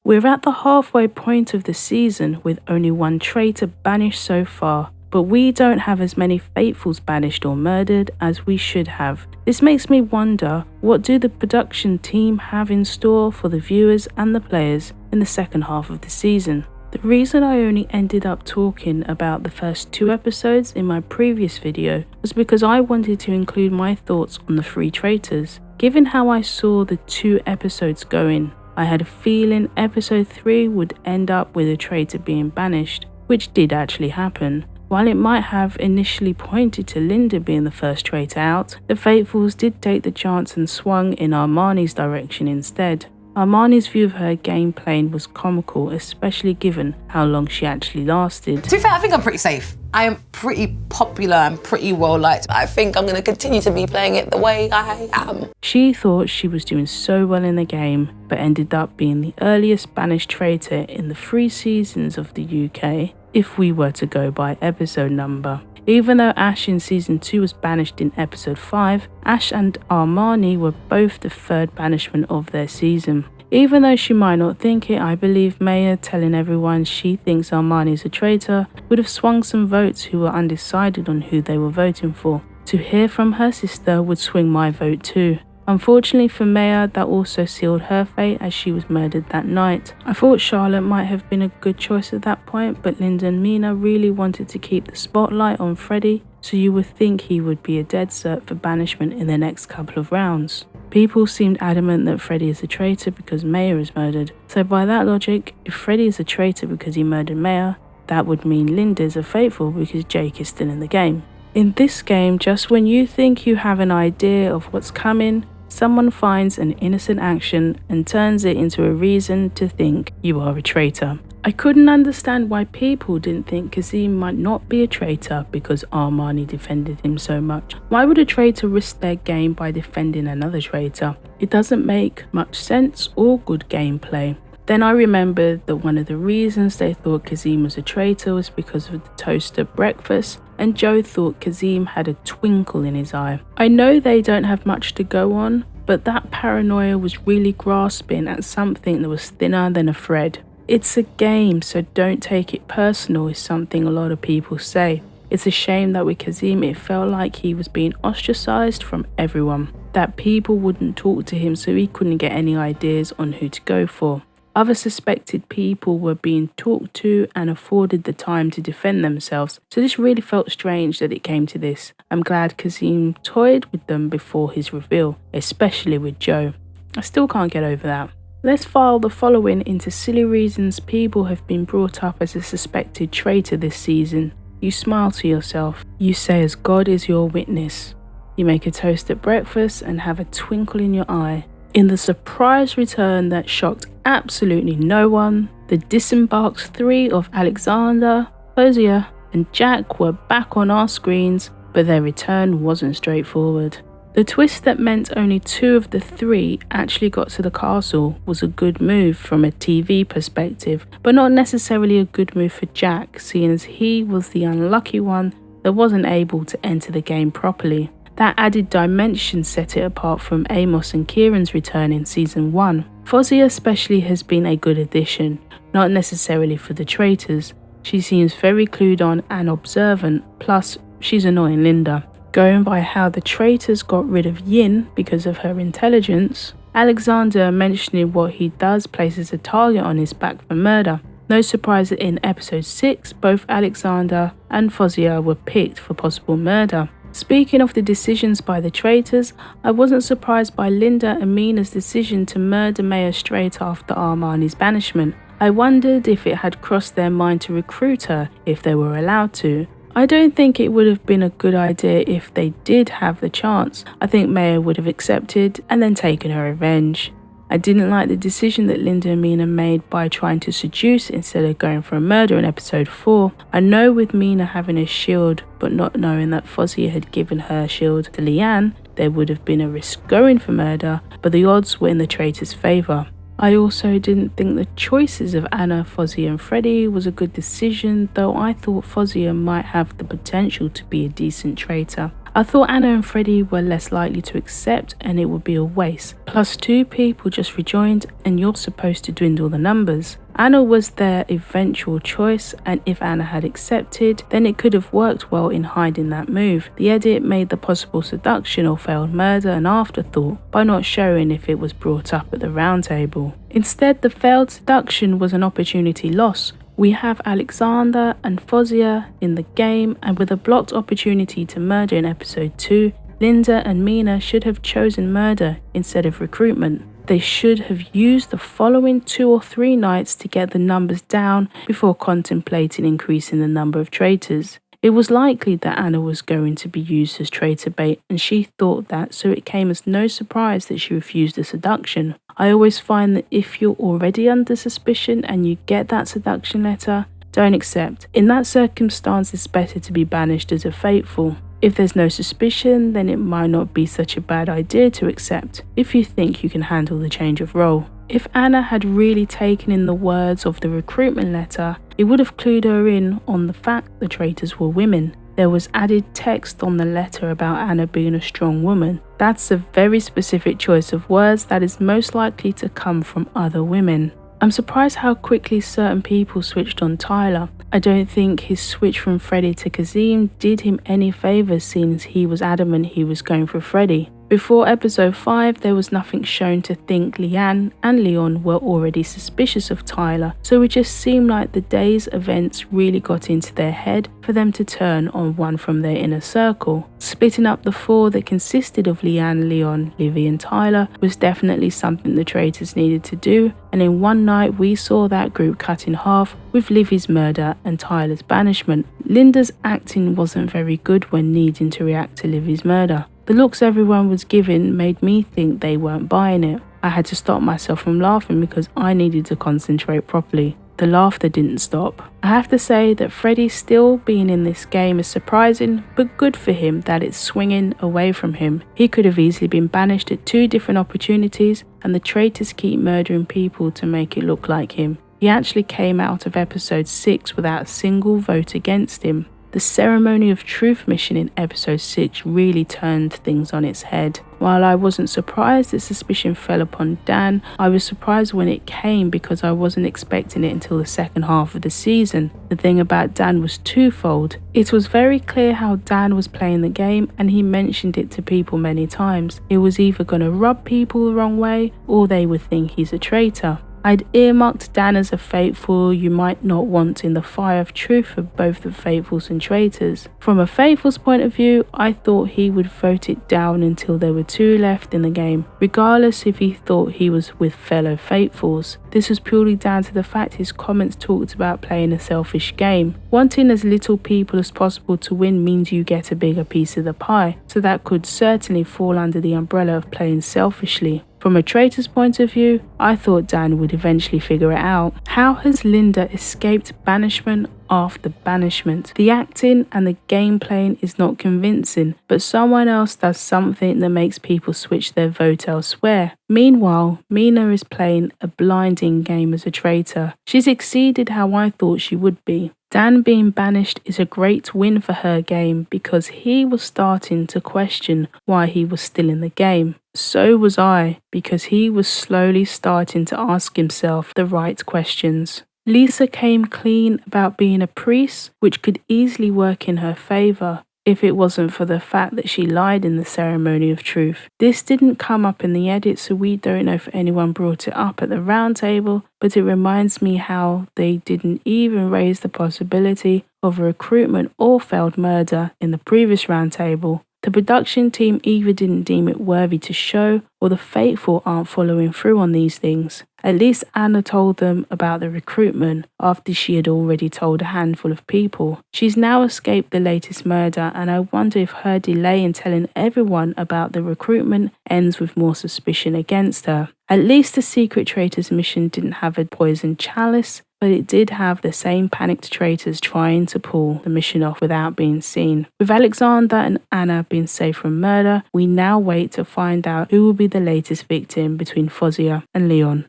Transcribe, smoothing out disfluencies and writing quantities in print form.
We're at the halfway point of the season with only one traitor banished so far, but we don't have as many faithfuls banished or murdered as we should have. This makes me wonder, what do the production team have in store for the viewers and the players in the second half of the season? The reason I only ended up talking about the first 2 episodes in my previous video was because I wanted to include my thoughts on the 3 traitors. Given how I saw the 2 episodes going, I had a feeling episode 3 would end up with a traitor being banished, which did actually happen. While it might have initially pointed to Linda being the first traitor out, the faithfuls did take the chance and swung in Armani's direction instead. Armani's view of her game playing was comical, especially given how long she actually lasted. To be fair, I think I'm pretty safe. I am pretty popular and pretty well liked. I think I'm going to continue to be playing it the way I am. She thought she was doing so well in the game, but ended up being the earliest banished traitor in the 3 seasons of the UK, if we were to go by episode number. Even though Ash in season 2 was banished in episode 5, Ash and Armani were both the 3rd banishment of their season. Even though she might not think it, I believe Maya telling everyone she thinks Armani is a traitor would have swung some votes who were undecided on who they were voting for. To hear from her sister would swing my vote too. Unfortunately for Maya, that also sealed her fate as she was murdered that night. I thought Charlotte might have been a good choice at that point, but Linda and Mina really wanted to keep the spotlight on Freddie, so you would think he would be a dead cert for banishment in the next couple of rounds. People seemed adamant that Freddie is a traitor because Maya is murdered, so by that logic, if Freddie is a traitor because he murdered Maya, that would mean Linda is a faithful because Jake is still in the game. In this game, just when you think you have an idea of what's coming, someone finds an innocent action and turns it into a reason to think you are a traitor. I couldn't understand why people didn't think Kazim might not be a traitor because Armani defended him so much. Why would a traitor risk their game by defending another traitor? It doesn't make much sense or good gameplay. Then I remembered that one of the reasons they thought Kazim was a traitor was because of the toast at breakfast, and Joe thought Kazim had a twinkle in his eye. I know they don't have much to go on, but that paranoia was really grasping at something that was thinner than a thread. It's a game, so don't take it personal is something a lot of people say. It's a shame that with Kazim it felt like he was being ostracized from everyone, that people wouldn't talk to him so he couldn't get any ideas on who to go for. Other suspected people were being talked to and afforded the time to defend themselves, so this really felt strange that it came to this. I'm glad Kazim toyed with them before his reveal, especially with Joe. I still can't get over that. Let's file the following into silly reasons people have been brought up as a suspected traitor this season. You smile to yourself. You say as God is your witness. You make a toast at breakfast and have a twinkle in your eye. In the surprise return that shocked absolutely no one, the disembarked 3 of Alexander, Hosea and Jack were back on our screens, but their return wasn't straightforward. The twist that meant only 2 of the 3 actually got to the castle was a good move from a TV perspective, but not necessarily a good move for Jack, seeing as he was the unlucky one that wasn't able to enter the game properly. That added dimension set it apart from Amos and Kieran's return in season 1. Fozzie especially has been a good addition, not necessarily for the traitors. She seems very clued on and observant, plus she's annoying Linda. Going by how the traitors got rid of Yin because of her intelligence, Alexander mentioning what he does places a target on his back for murder. No surprise that in episode 6, both Alexander and Fozzie were picked for possible murder. Speaking of the decisions by the traitors, I wasn't surprised by Linda and Mina's decision to murder Maya straight after Armani's banishment. I wondered if it had crossed their mind to recruit her if they were allowed to. I don't think it would have been a good idea if they did have the chance. I think Maya would have accepted and then taken her revenge. I didn't like the decision that Linda and Mina made by trying to seduce instead of going for a murder in episode 4. I know with Mina having a shield, but not knowing that Fozzie had given her shield to Leanne, there would have been a risk going for murder, but the odds were in the traitor's favour. I also didn't think the choices of Anna, Fozzie and Freddie was a good decision, though I thought Fozzie might have the potential to be a decent traitor. I thought Anna and Freddie were less likely to accept and it would be a waste. Plus 2 people just rejoined and you're supposed to dwindle the numbers. Anna was their eventual choice, and if Anna had accepted, then it could have worked well in hiding that move. The edit made the possible seduction or failed murder an afterthought by not showing if it was brought up at the round table. Instead, the failed seduction was an opportunity loss. We have Alexander and Fozia in the game, and with a blocked opportunity to murder in episode 2, Linda and Mina should have chosen murder instead of recruitment. They should have used the following 2 or 3 nights to get the numbers down before contemplating increasing the number of traitors. It was likely that Anna was going to be used as traitor bait, and she thought that, so it came as no surprise that she refused the seduction. I always find that if you're already under suspicion and you get that seduction letter, don't accept. In that circumstance, it's better to be banished as a faithful. If there's no suspicion, then it might not be such a bad idea to accept, if you think you can handle the change of role. If Anna had really taken in the words of the recruitment letter, it would have clued her in on the fact the traitors were women. There was added text on the letter about Anna being a strong woman. That's a very specific choice of words that is most likely to come from other women. I'm surprised how quickly certain people switched on Tyler. I don't think his switch from Freddie to Kazim did him any favours, since he was adamant he was going for Freddie. Before episode 5, there was nothing shown to think Leanne and Leon were already suspicious of Tyler, so it just seemed like the day's events really got into their head for them to turn on one from their inner circle. Splitting up the 4 that consisted of Leanne, Leon, Livy and Tyler was definitely something the traitors needed to do, and in one night we saw that group cut in half with Livy's murder and Tyler's banishment. Linda's acting wasn't very good when needing to react to Livy's murder. The looks everyone was giving made me think they weren't buying it. I had to stop myself from laughing because I needed to concentrate properly. The laughter didn't stop. I have to say that Freddie still being in this game is surprising, but good for him that it's swinging away from him. He could have easily been banished at 2 different opportunities, and the traitors keep murdering people to make it look like him. He actually came out of episode 6 without a single vote against him. The Ceremony of Truth mission in episode 6 really turned things on its head. While I wasn't surprised that suspicion fell upon Dan, I was surprised when it came because I wasn't expecting it until the second half of the season. The thing about Dan was twofold. It was very clear how Dan was playing the game, and he mentioned it to people many times. It was either going to rub people the wrong way or they would think he's a traitor. I'd earmarked Dan as a faithful you might not want in the fire of truth for both the faithfuls and traitors. From a faithful's point of view, I thought he would vote it down until there were 2 left in the game, regardless if he thought he was with fellow faithfuls. This was purely down to the fact his comments talked about playing a selfish game. Wanting as little people as possible to win means you get a bigger piece of the pie, so that could certainly fall under the umbrella of playing selfishly. From a traitor's point of view, I thought Dan would eventually figure it out. How has Linda escaped banishment after banishment? The acting and the game playing is not convincing, but someone else does something that makes people switch their vote elsewhere. Meanwhile, Mina is playing a blinding game as a traitor. She's exceeded how I thought she would be. Dan being banished is a great win for her game because he was starting to question why he was still in the game. So was I, because he was slowly starting to ask himself the right questions. Lisa came clean about being a priest, which could easily work in her favour if it wasn't for the fact that she lied in the Ceremony of Truth. This didn't come up in the edit, so we don't know if anyone brought it up at the round table, but it reminds me how they didn't even raise the possibility of a recruitment or failed murder in the previous round table. The production team either didn't deem it worthy to show, or the faithful aren't following through on these things. At least Anna told them about the recruitment after she had already told a handful of people. She's now escaped the latest murder, and I wonder if her delay in telling everyone about the recruitment ends with more suspicion against her. At least the Secret Traitors mission didn't have a poisoned chalice, but it did have the same panicked traitors trying to pull the mission off without being seen. With Alexander and Anna being safe from murder, we now wait to find out who will be the latest victim between Fozia and Leon.